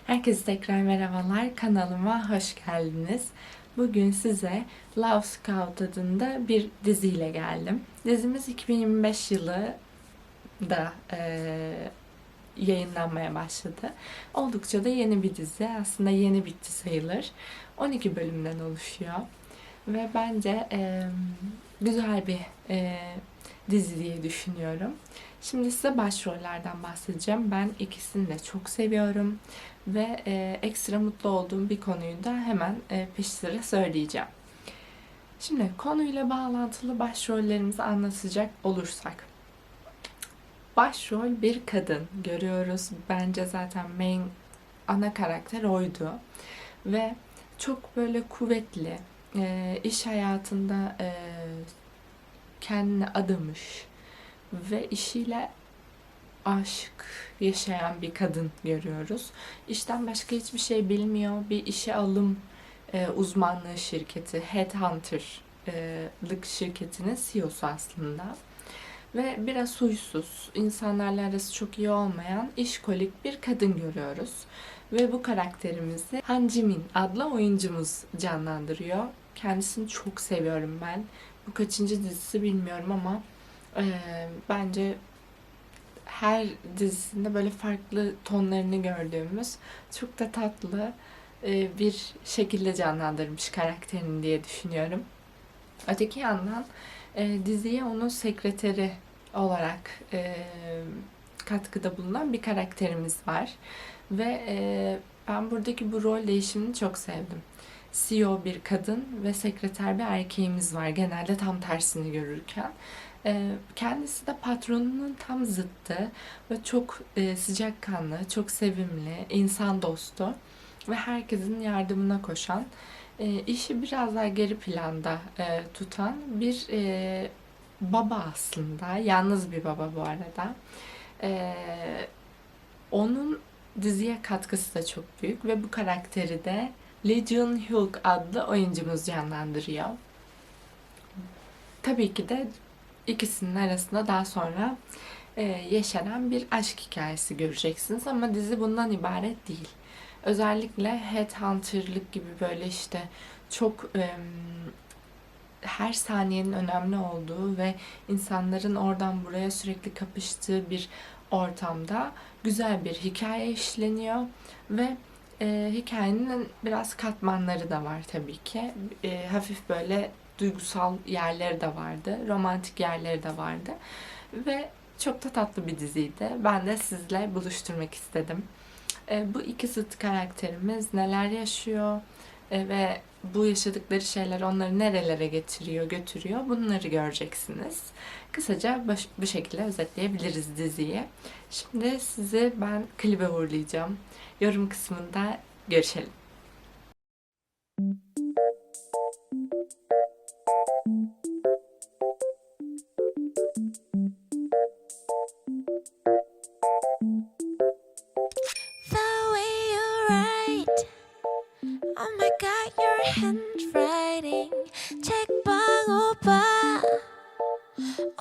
Herkese tekrar merhabalar. Kanalıma hoş geldiniz. Bugün size Love Scout adında bir diziyle geldim. Dizimiz 2025 yılı da yayınlanmaya başladı. Oldukça da yeni bir dizi. Aslında yeni bitti sayılır. 12 bölümden oluşuyor. Ve bence güzel bir dizi diye düşünüyorum. Şimdi size başrollerden bahsedeceğim. Ben ikisini de çok seviyorum. Ve ekstra mutlu olduğum bir konuyu da hemen peş sıra söyleyeceğim. Şimdi konuyla bağlantılı başrollerimizi anlatacak olursak. Başrol bir kadın görüyoruz. Bence zaten ana karakter oydu. Ve çok böyle kuvvetli, iş hayatında kendine adamış ve işiyle aşık yaşayan bir kadın görüyoruz. İşten başka hiçbir şey bilmiyor. Bir işe alım uzmanlığı şirketi, Headhunter'lık şirketinin CEO'su aslında. Ve biraz huysuz, insanlarla arası çok iyi olmayan, işkolik bir kadın görüyoruz. Ve bu karakterimizi Han Jimin adlı oyuncumuz canlandırıyor. Kendisini çok seviyorum ben. Bu kaçıncı dizisi bilmiyorum ama bence her dizisinde böyle farklı tonlarını gördüğümüz çok da tatlı bir şekilde canlandırmış karakterini diye düşünüyorum. Öteki yandan diziye onun sekreteri olarak katkıda bulunan bir karakterimiz var. Ve ben buradaki bu rol değişimini çok sevdim. CEO bir kadın ve sekreter bir erkeğimiz var. Genelde tam tersini görürken. Kendisi de patronunun tam zıttı ve çok sıcakkanlı, çok sevimli, insan dostu ve herkesin yardımına koşan, işi biraz daha geri planda tutan bir baba aslında. Yalnız bir baba bu arada. E, Onun diziye katkısı da çok büyük ve bu karakteri de Lee Jun-hyuk adlı oyuncumuz canlandırıyor. Tabii ki de ikisinin arasında daha sonra yaşanan bir aşk hikayesi göreceksiniz ama dizi bundan ibaret değil. Özellikle Headhunter'lık gibi böyle işte çok her saniyenin önemli olduğu ve insanların oradan buraya sürekli kapıştığı bir ortamda güzel bir hikaye işleniyor ve hikayenin biraz katmanları da var tabii ki. Hafif böyle duygusal yerleri de vardı, romantik yerleri de vardı ve çok da tatlı bir diziydi. Ben de sizle buluşturmak istedim. Bu iki zıt karakterimiz neler yaşıyor ve bu yaşadıkları şeyler onları nerelere getiriyor, götürüyor bunları göreceksiniz. Kısaca bu şekilde özetleyebiliriz diziyi. Şimdi sizi ben klibe uğurlayacağım. Yorum kısmında görüşelim. The way you write, oh my god, your handwriting. 책방 오빠,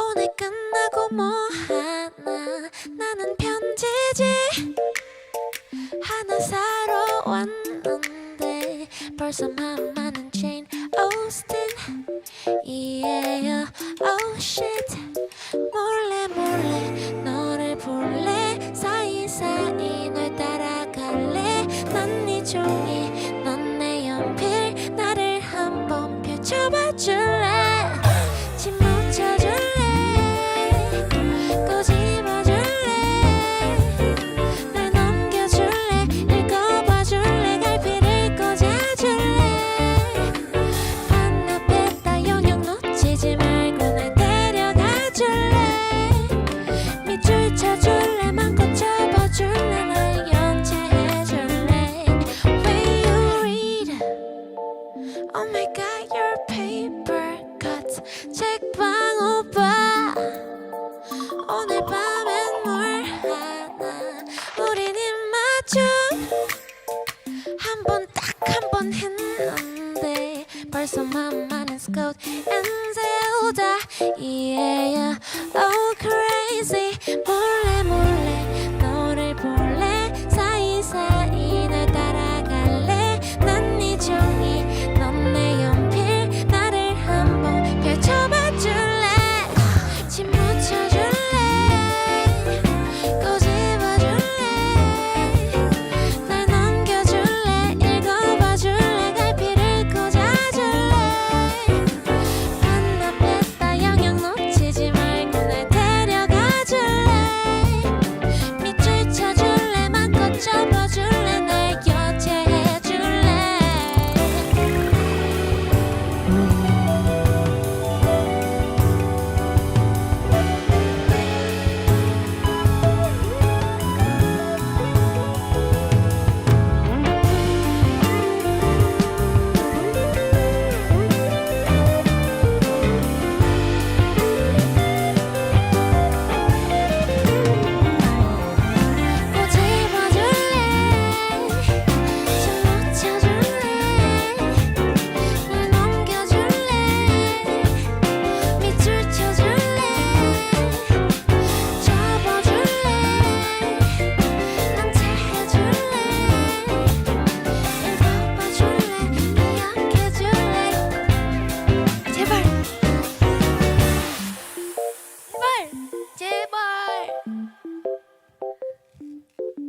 오늘 끝나고 뭐 하나? 나는 편지지 하나 사러 왔는데 벌써 마음 많은 Jane Austen.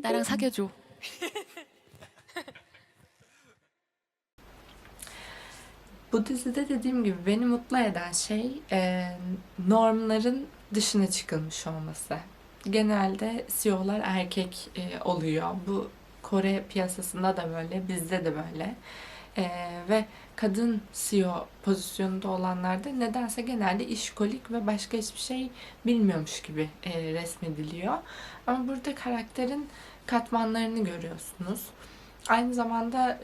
나랑 사귀어줘. Bu dizide dediğim gibi beni mutlu eden şey normların dışına çıkılmış olması. Genelde CEO'lar erkek oluyor. Bu Kore piyasasında da böyle, bizde de böyle. Ve kadın CEO pozisyonunda olanlar da nedense genelde işkolik ve başka hiçbir şey bilmiyormuş gibi resmediliyor. Ama burada karakterin katmanlarını görüyorsunuz. Aynı zamanda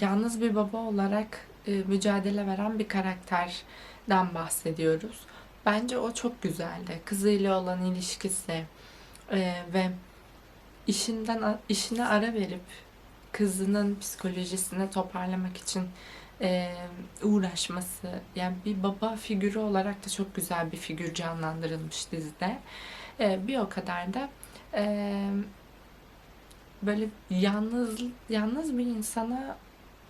yalnız bir baba olarak mücadele veren bir karakterden bahsediyoruz. Bence o çok güzeldi. Kızıyla olan ilişkisi ve işine ara verip kızının psikolojisini toparlamak için uğraşması. Yani bir baba figürü olarak da çok güzel bir figür canlandırılmış dizide. Bir o kadar da böyle yalnız bir insana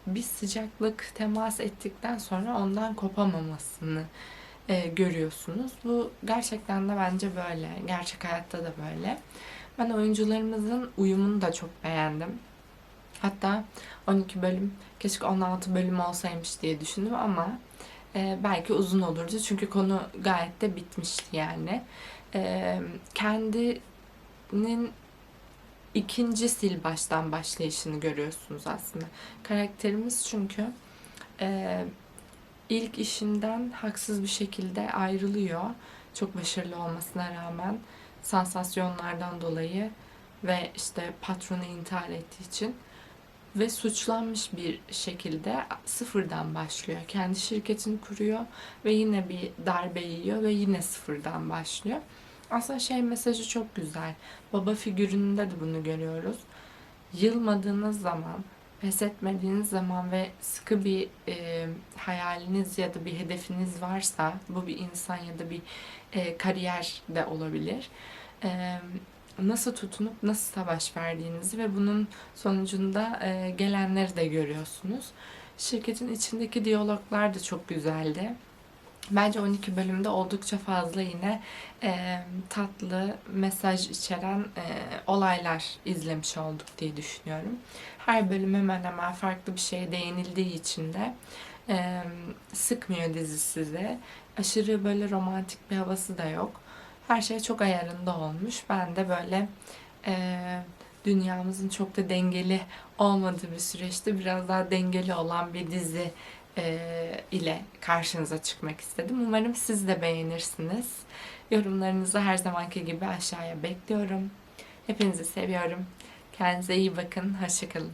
bir sıcaklık temas ettikten sonra ondan kopamamasını görüyorsunuz. Bu gerçekten de bence böyle. Gerçek hayatta da böyle. Ben oyuncularımızın uyumunu da çok beğendim. Hatta 12 bölüm, keşke 16 bölüm olsaymış diye düşündüm ama belki uzun olurdu. Çünkü konu gayet de bitmişti yani. Kendinin ikinci sil baştan başlayışını görüyorsunuz aslında. Karakterimiz çünkü ilk işinden haksız bir şekilde ayrılıyor. Çok başarılı olmasına rağmen sansasyonlardan dolayı ve işte patronu intihar ettiği için ve suçlanmış bir şekilde sıfırdan başlıyor. Kendi şirketini kuruyor ve yine bir darbe yiyor ve yine sıfırdan başlıyor. Aslında mesajı çok güzel. Baba figüründe de bunu görüyoruz. Yılmadığınız zaman, pes etmediğiniz zaman ve sıkı bir hayaliniz ya da bir hedefiniz varsa, bu bir insan ya da bir kariyer de olabilir. Nasıl tutunup nasıl savaş verdiğinizi ve bunun sonucunda gelenleri de görüyorsunuz. Şirketin içindeki diyaloglar da çok güzeldi. Bence 12 bölümde oldukça fazla yine tatlı mesaj içeren olaylar izlemiş olduk diye düşünüyorum. Her bölüm hemen hemen farklı bir şeye değinildiği için de sıkmıyor dizi sizi. Aşırı böyle romantik bir havası da yok. Her şey çok ayarında olmuş. Ben de böyle dünyamızın çok da dengeli olmadığı bir süreçte biraz daha dengeli olan bir dizi ile karşınıza çıkmak istedim. Umarım siz de beğenirsiniz. Yorumlarınızı her zamanki gibi aşağıya bekliyorum. Hepinizi seviyorum. Kendinize iyi bakın. Hoşça kalın.